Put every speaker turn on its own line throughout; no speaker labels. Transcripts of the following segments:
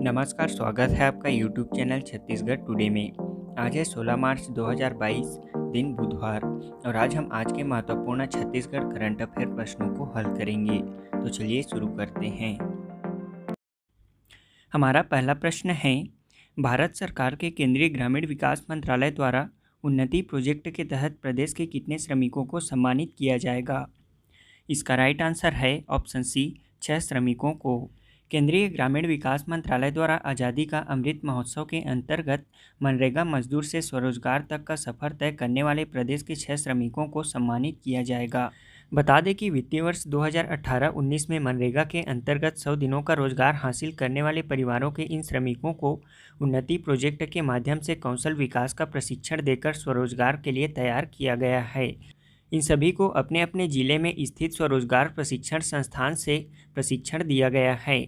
नमस्कार, स्वागत है आपका यूट्यूब चैनल छत्तीसगढ़ टुडे में। आज है 16 मार्च 2022, दिन बुधवार, और आज हम के महत्वपूर्ण छत्तीसगढ़ करंट अफेयर प्रश्नों को हल करेंगे। तो चलिए शुरू करते हैं। हमारा पहला प्रश्न है, भारत सरकार के केंद्रीय ग्रामीण विकास मंत्रालय द्वारा उन्नति प्रोजेक्ट के तहत प्रदेश के कितने श्रमिकों को सम्मानित किया जाएगा? इसका राइट आंसर है ऑप्शन सी, 6 श्रमिकों को। केंद्रीय ग्रामीण विकास मंत्रालय द्वारा आज़ादी का अमृत महोत्सव के अंतर्गत मनरेगा मजदूर से स्वरोजगार तक का सफर तय करने वाले प्रदेश के 6 श्रमिकों को सम्मानित किया जाएगा। बता दें कि वित्तीय वर्ष 2018-19 में मनरेगा के अंतर्गत 100 दिनों का रोजगार हासिल करने वाले परिवारों के इन श्रमिकों को उन्नति प्रोजेक्ट के माध्यम से कौशल विकास का प्रशिक्षण देकर स्वरोजगार के लिए तैयार किया गया है। इन सभी को अपने अपने जिले में स्थित स्वरोजगार प्रशिक्षण संस्थान से प्रशिक्षण दिया गया है।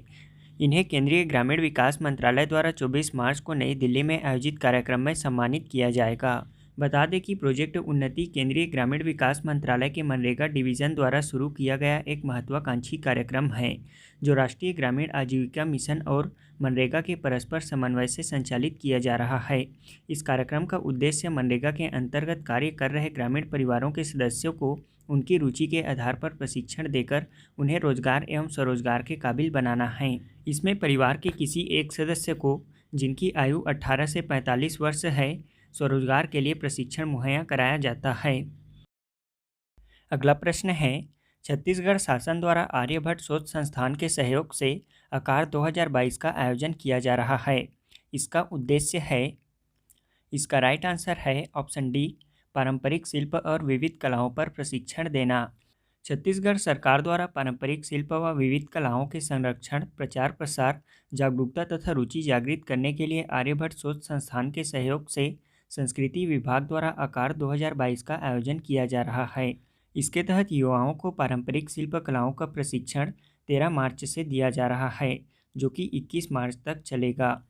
इन्हें केंद्रीय ग्रामीण विकास मंत्रालय द्वारा 24 मार्च को नई दिल्ली में आयोजित कार्यक्रम में सम्मानित किया जाएगा। बता दें कि प्रोजेक्ट उन्नति केंद्रीय ग्रामीण विकास मंत्रालय के मनरेगा डिवीज़न द्वारा शुरू किया गया एक महत्वाकांक्षी कार्यक्रम है, जो राष्ट्रीय ग्रामीण आजीविका मिशन और मनरेगा के परस्पर समन्वय से संचालित किया जा रहा है। इस कार्यक्रम का उद्देश्य मनरेगा के अंतर्गत कार्य कर रहे ग्रामीण परिवारों के सदस्यों को उनकी रुचि के आधार पर प्रशिक्षण देकर उन्हें रोजगार एवं स्वरोजगार के काबिल बनाना है। इसमें परिवार के किसी एक सदस्य को, जिनकी आयु 18 से 45 वर्ष है, स्वरोजगार के लिए प्रशिक्षण मुहैया कराया जाता है। अगला प्रश्न है, छत्तीसगढ़ शासन द्वारा आर्यभट्ट शोध संस्थान के सहयोग से आकार 2022 का आयोजन किया जा रहा है। इसका उद्देश्य है, इसका राइट आंसर है ऑप्शन डी, पारंपरिक शिल्प और विविध कलाओं पर प्रशिक्षण देना। छत्तीसगढ़ सरकार द्वारा पारंपरिक शिल्प व विविध कलाओं के संरक्षण, प्रचार प्रसार, जागरूकता तथा रुचि जागृत करने के लिए आर्यभट्ट शोध संस्थान के सहयोग से संस्कृति विभाग द्वारा आकार 2022 का आयोजन किया जा रहा है। इसके तहत युवाओं को पारंपरिक शिल्प कलाओं का प्रशिक्षण 13 मार्च से दिया जा रहा है, जो कि 21 मार्च तक चलेगा।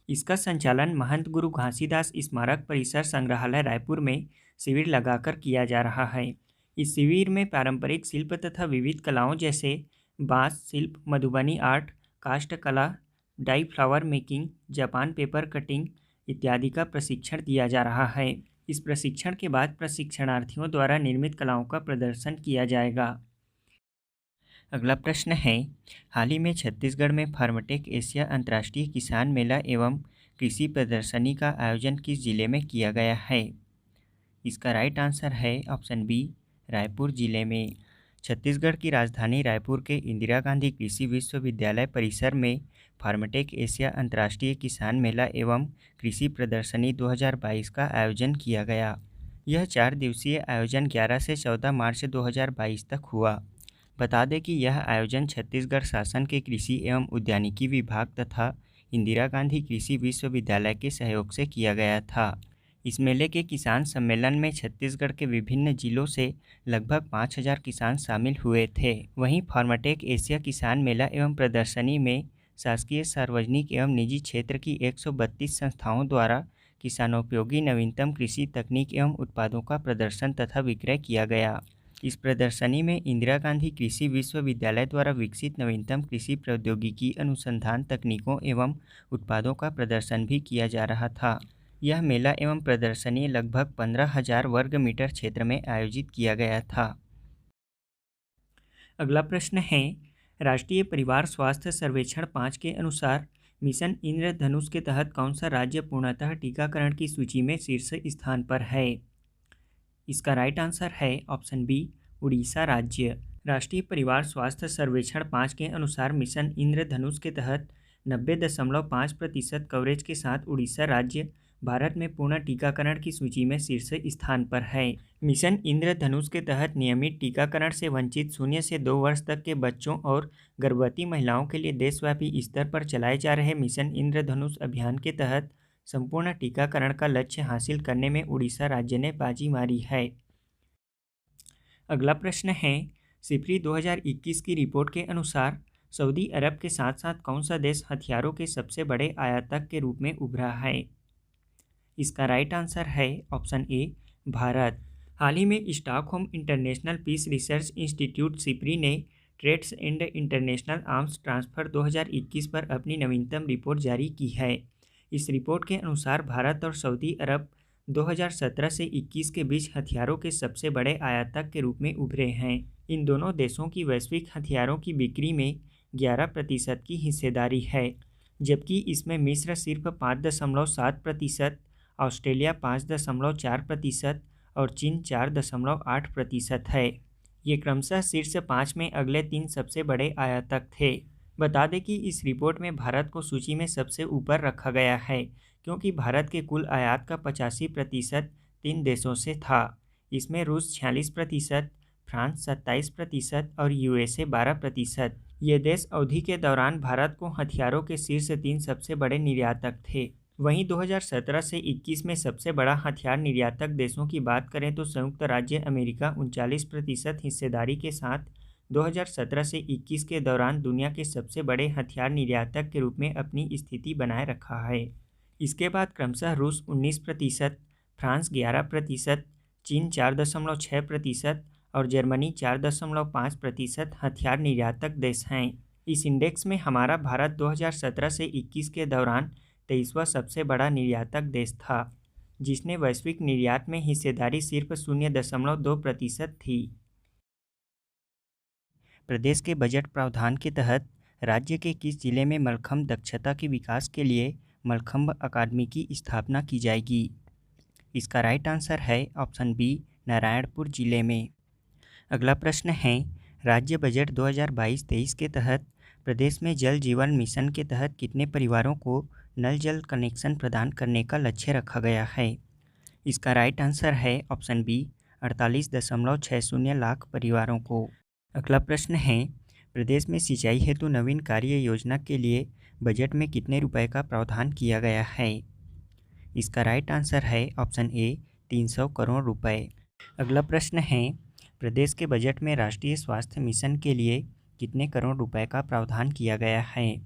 इसका संचालन महंत गुरु घासीदास स्मारक परिसर संग्रहालय रायपुर में शिविर लगाकर किया जा रहा है। इस शिविर में पारंपरिक शिल्प तथा विविध कलाओं जैसे बांस शिल्प, मधुबनी आर्ट, काष्ठ कला, dye flower making, Japan paper cutting इत्यादि का प्रशिक्षण दिया जा रहा है। इस प्रशिक्षण के बाद प्रशिक्षणार्थियों द्वारा निर्मित कलाओं का प्रदर्शन किया जाएगा। अगला प्रश्न है, हाल ही में छत्तीसगढ़ में फार्मटेक एशिया अंतर्राष्ट्रीय किसान मेला एवं कृषि प्रदर्शनी का आयोजन किस जिले में किया गया है? इसका राइट आंसर है ऑप्शन बी, रायपुर जिले में। छत्तीसगढ़ की राजधानी रायपुर के इंदिरा गांधी कृषि विश्वविद्यालय परिसर में फार्मटेक एशिया अंतर्राष्ट्रीय किसान मेला एवं कृषि प्रदर्शनी 2022 का आयोजन किया गया। यह 4 दिवसीय आयोजन 11 से 14 मार्च 2022 तक हुआ। बता दें कि यह आयोजन छत्तीसगढ़ शासन के कृषि एवं उद्यानिकी विभाग तथा इंदिरा गांधी कृषि विश्वविद्यालय के सहयोग से किया गया था। इस मेले के किसान सम्मेलन में छत्तीसगढ़ के विभिन्न जिलों से लगभग 5000 किसान शामिल हुए थे। वहीं फार्मटेक एशिया किसान मेला एवं प्रदर्शनी में शासकीय, सार्वजनिक एवं निजी क्षेत्र की 132 संस्थाओं द्वारा किसानोपयोगी नवीनतम कृषि तकनीक एवं उत्पादों का प्रदर्शन तथा विक्रय किया गया। इस प्रदर्शनी में इंदिरा गांधी कृषि विश्वविद्यालय द्वारा विकसित नवीनतम कृषि प्रौद्योगिकी अनुसंधान तकनीकों एवं उत्पादों का प्रदर्शन भी किया जा रहा था। यह मेला एवं प्रदर्शनी लगभग 15,000 वर्ग मीटर क्षेत्र में आयोजित किया गया था। अगला प्रश्न है, राष्ट्रीय परिवार स्वास्थ्य सर्वेक्षण 5 के अनुसार मिशन इंद्रधनुष के तहत कौन सा राज्य पूर्णतः टीकाकरण की सूची में शीर्ष स्थान पर है? इसका राइट आंसर है ऑप्शन बी, उड़ीसा राज्य। राष्ट्रीय परिवार स्वास्थ्य सर्वेक्षण 5 के अनुसार मिशन इंद्रधनुष के तहत 90.5% कवरेज के साथ उड़ीसा राज्य भारत में पूर्ण टीकाकरण की सूची में शीर्ष स्थान पर है। मिशन इंद्रधनुष के तहत नियमित टीकाकरण से वंचित 0 से 2 वर्ष तक के बच्चों और गर्भवती महिलाओं के लिए देशव्यापी स्तर पर चलाए जा रहे मिशन इंद्रधनुष अभियान के तहत संपूर्ण टीकाकरण का लक्ष्य हासिल करने में उड़ीसा राज्य ने बाजी मारी है। अगला प्रश्न है, सिफरी 2021 की रिपोर्ट के अनुसार सऊदी अरब के साथ साथ कौन सा देश हथियारों के सबसे बड़े आयातक के रूप में उभरा है? इसका राइट आंसर है ऑप्शन ए, भारत। हाल ही में Stockholm International Peace Research Institute SIPRI ने trends and international arms transfer 2021 पर अपनी नवीनतम रिपोर्ट जारी की है। इस रिपोर्ट के अनुसार भारत और सऊदी अरब 2017 से 21 के बीच हथियारों के सबसे बड़े आयातक के रूप में उभरे हैं। इन दोनों देशों की वैश्विक हथियारों की बिक्री में 11% की हिस्सेदारी है, जबकि इसमें मिस्र सिर्फ 5.7%, ऑस्ट्रेलिया 5.4% और चीन 4.8% है। ये क्रमशः शीर्ष 5 में अगले 3 सबसे बड़े आयातक थे। बता दें कि इस रिपोर्ट में भारत को सूची में सबसे ऊपर रखा गया है, क्योंकि भारत के कुल आयात का 85% 3 देशों से था। इसमें रूस 46%, फ्रांस 27% और यूएसए 12%। ये देश अवधि के दौरान भारत को हथियारों के शीर्ष 3 सबसे बड़े निर्यातक थे। वहीं 2017 से 21 में सबसे बड़ा हथियार निर्यातक देशों की बात करें तो संयुक्त राज्य अमेरिका 39% हिस्सेदारी के साथ 2017 से 21 के दौरान दुनिया के सबसे बड़े हथियार निर्यातक के रूप में अपनी स्थिति बनाए रखा है। इसके बाद क्रमशः रूस 19%, फ्रांस 11%, चीन 4.6% और जर्मनी 4.5% हथियार निर्यातक देश हैं। इस इंडेक्स में हमारा भारत 2017 से 21 के दौरान 23वां सबसे बड़ा निर्यातक देश था, जिसने वैश्विक निर्यात में हिस्सेदारी सिर्फ 0.2% थी। प्रदेश के बजट प्रावधान के तहत राज्य के किस जिले में मलखंभ दक्षता के विकास के लिए मलखंभ अकादमी की स्थापना की जाएगी? इसका राइट आंसर है ऑप्शन बी, नारायणपुर जिले में। अगला प्रश्न है, राज्य बजट 2022-23 के तहत प्रदेश में जल जीवन मिशन के तहत कितने परिवारों को नल जल कनेक्शन प्रदान करने का लक्ष्य रखा गया है? इसका राइट आंसर है ऑप्शन बी, 48.60 लाख परिवारों को। अगला प्रश्न है, प्रदेश में सिंचाई हेतु नवीन कार्य योजना के लिए बजट में कितने रुपए का प्रावधान किया गया है? इसका राइट आंसर है ऑप्शन ए, 300 करोड़ रुपए। अगला प्रश्न है, प्रदेश के बजट में राष्ट्रीय स्वास्थ्य मिशन के लिए कितने करोड़ रुपए का प्रावधान किया गया है?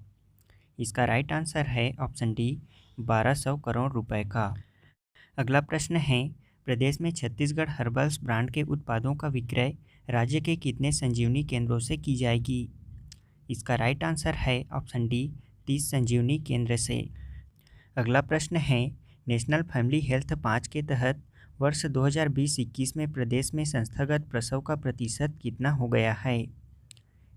इसका राइट आंसर है ऑप्शन डी, 1200 करोड़ रुपए का। अगला प्रश्न है, प्रदेश में छत्तीसगढ़ हर्बल्स ब्रांड के उत्पादों का विक्रय राज्य के कितने संजीवनी केंद्रों से की जाएगी? इसका राइट आंसर है ऑप्शन डी, 30 संजीवनी केंद्र से। अगला प्रश्न है, नेशनल फैमिली हेल्थ 5 के तहत वर्ष 2020-21 में प्रदेश में संस्थागत प्रसव का प्रतिशत कितना हो गया है?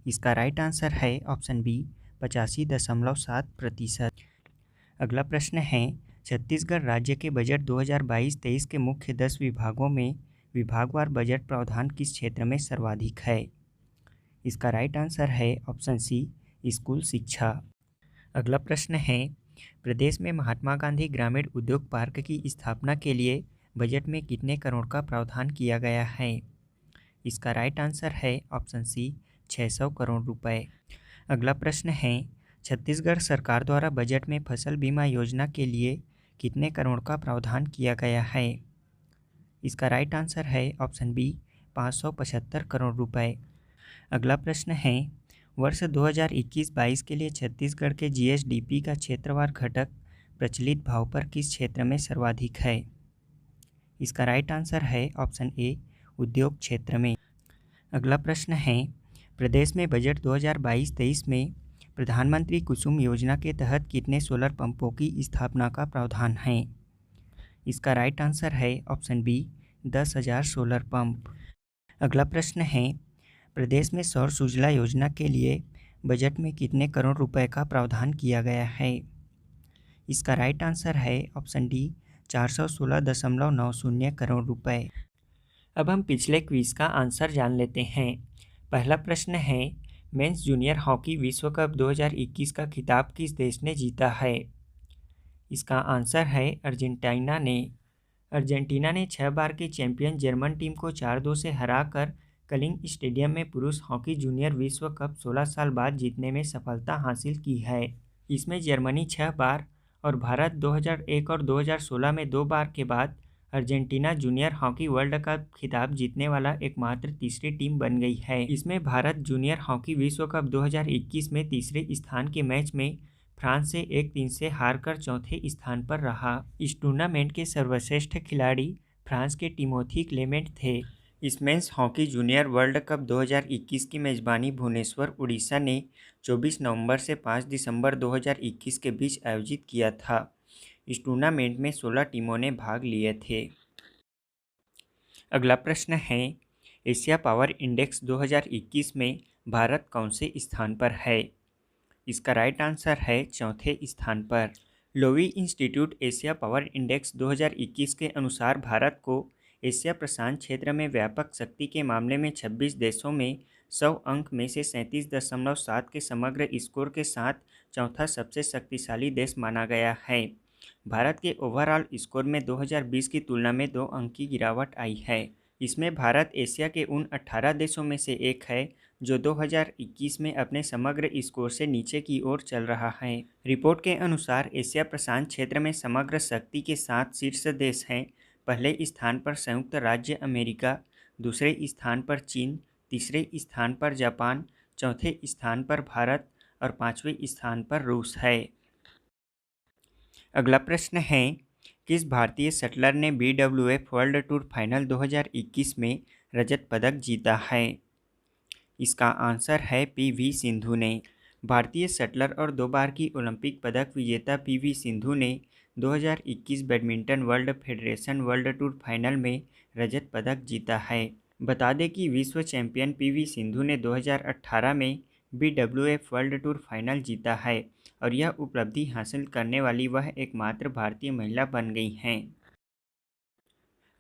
इसका राइट आंसर है ऑप्शन बी, 85.7%। अगला प्रश्न है, छत्तीसगढ़ राज्य के बजट 2022-23 के मुख्य 10 विभागों में विभागवार बजट प्रावधान किस क्षेत्र में सर्वाधिक है? इसका राइट आंसर है ऑप्शन सी, स्कूल शिक्षा। अगला प्रश्न है, प्रदेश में महात्मा गांधी ग्रामीण उद्योग पार्क की स्थापना के लिए बजट में कितने करोड़ का प्रावधान किया गया है? इसका राइट आंसर है ऑप्शन सी, 600 करोड़ रुपए। अगला प्रश्न है, छत्तीसगढ़ सरकार द्वारा बजट में फसल बीमा योजना के लिए कितने करोड़ का प्रावधान किया गया है? इसका राइट आंसर है ऑप्शन बी, 575 करोड़ रुपए। अगला प्रश्न है, वर्ष 2021-22 के लिए छत्तीसगढ़ के जीएसडीपी का क्षेत्रवार घटक प्रचलित भाव पर किस क्षेत्र में सर्वाधिक है? इसका राइट आंसर है ऑप्शन ए, उद्योग क्षेत्र में। अगला प्रश्न है, प्रदेश में बजट 2022-23 में प्रधानमंत्री कुसुम योजना के तहत कितने सोलर पंपों की स्थापना का प्रावधान है? इसका राइट आंसर है ऑप्शन बी, 10,000 सोलर पंप। अगला प्रश्न है, प्रदेश में सौर सुजला योजना के लिए बजट में कितने करोड़ रुपए का प्रावधान किया गया है? इसका राइट आंसर है ऑप्शन डी, 416.90 करोड़ रुपए। अब हम पिछले क्विज का आंसर जान लेते हैं। पहला प्रश्न है, मेंस जूनियर हॉकी विश्व कप 2021 का खिताब किस देश ने जीता है? इसका आंसर है अर्जेंटीना ने। अर्जेंटीना ने 6 बार के चैंपियन जर्मन टीम को 4-2 से हराकर कलिंग स्टेडियम में पुरुष हॉकी जूनियर विश्व कप 16 साल बाद जीतने में सफलता हासिल की है। इसमें जर्मनी 6 बार और भारत 2001 और 2016 में 2 बार के बाद Argentina junior hockey world cup खिताब जीतने वाला एकमात्र तीसरी टीम बन गई है। इसमें भारत जूनियर हॉकी विश्व कप 2021 में तीसरे स्थान के मैच में फ्रांस से 1-3 से हारकर चौथे स्थान पर रहा। इस टूर्नामेंट के सर्वश्रेष्ठ खिलाड़ी फ्रांस के टिमोथी क्लेमेंट थे। इस men's hockey junior world cup 2021 की मेजबानी भुवनेश्वर, उड़ीसा ने 24 नवंबर से 5 दिसंबर 2021 के बीच आयोजित किया था। इस टूर्नामेंट में 16 टीमों ने भाग लिए थे। अगला प्रश्न है, एशिया पावर इंडेक्स 2021 में भारत कौन से स्थान पर है? इसका राइट आंसर है चौथे स्थान पर। Loewi institute Asia power index 2021 के अनुसार भारत को एशिया प्रशांत क्षेत्र में व्यापक शक्ति के मामले में 26 देशों में 100 अंक में से 37.7 के समग्र स्कोर के साथ चौथा सबसे शक्तिशाली देश माना गया है। भारत के ओवरऑल स्कोर में 2020 की तुलना में 2 अंक की गिरावट आई है। इसमें भारत एशिया के उन 18 देशों में से एक है जो 2021 में अपने समग्र स्कोर से नीचे की ओर चल रहा है। रिपोर्ट के अनुसार एशिया प्रशांत क्षेत्र में समग्र शक्ति के 7 शीर्ष देश हैं। पहले स्थान पर संयुक्त राज्य अमेरिका, दूसरे स्थान पर चीन, तीसरे स्थान पर जापान, चौथे स्थान पर भारत और पांचवें स्थान पर रूस है। अगला प्रश्न है, किस भारतीय शटलर ने BWF वर्ल्ड टूर फाइनल 2021 में रजत पदक जीता है? इसका आंसर है PV सिंधु ने। भारतीय शटलर और 2 बार की ओलंपिक पदक विजेता PV सिंधु ने 2021 badminton world federation world tour final में रजत पदक जीता है। बता दें कि विश्व चैंपियन PV सिंधु ने 2018 में BWF वर्ल्ड टूर फाइनल जीता है और यह उपलब्धि हासिल करने वाली वह एकमात्र भारतीय महिला बन गई हैं।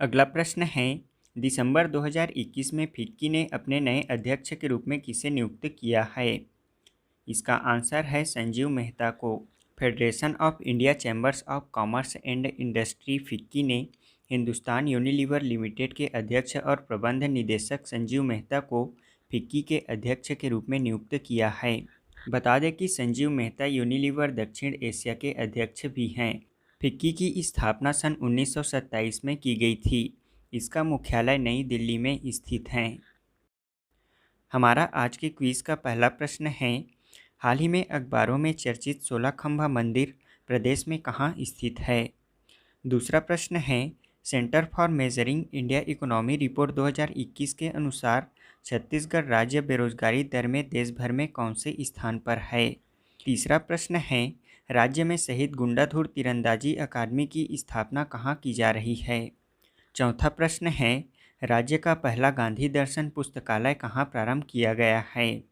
अगला प्रश्न है, दिसंबर 2021 में फिक्की ने अपने नए अध्यक्ष के रूप में किसे नियुक्त किया है? इसका आंसर है संजीव मेहता को। Federation of India chambers of commerce and industry FICCI ने हिंदुस्तान यूनिलीवर लिमिटेड के अध्यक्ष और प्रबंध निदेशक संजीव मेहता को फिक्की के अध्यक्ष के रूप में नियुक्त किया है। बता दें कि संजीव मेहता यूनिलीवर दक्षिण एशिया के अध्यक्ष भी हैं। फिक्की की स्थापना सन 1927 में की गई थी। इसका मुख्यालय नई दिल्ली में स्थित है। हमारा आज के क्विज़ का पहला प्रश्न है, हाल ही में अखबारों में चर्चित 16 खंभा मंदिर प्रदेश में कहाँ स्थित है? दूसरा प्रश्न है, centre for measuring India economy report 2021 के अनुसार छत्तीसगढ़ राज्य बेरोजगारी दर में देश भर में कौन से स्थान पर है? तीसरा प्रश्न है, राज्य में शहीद गुंडाधुर तीरंदाजी अकादमी की स्थापना कहाँ की जा रही है? चौथा प्रश्न है, राज्य का पहला गांधी दर्शन पुस्तकालय कहाँ प्रारंभ किया गया है?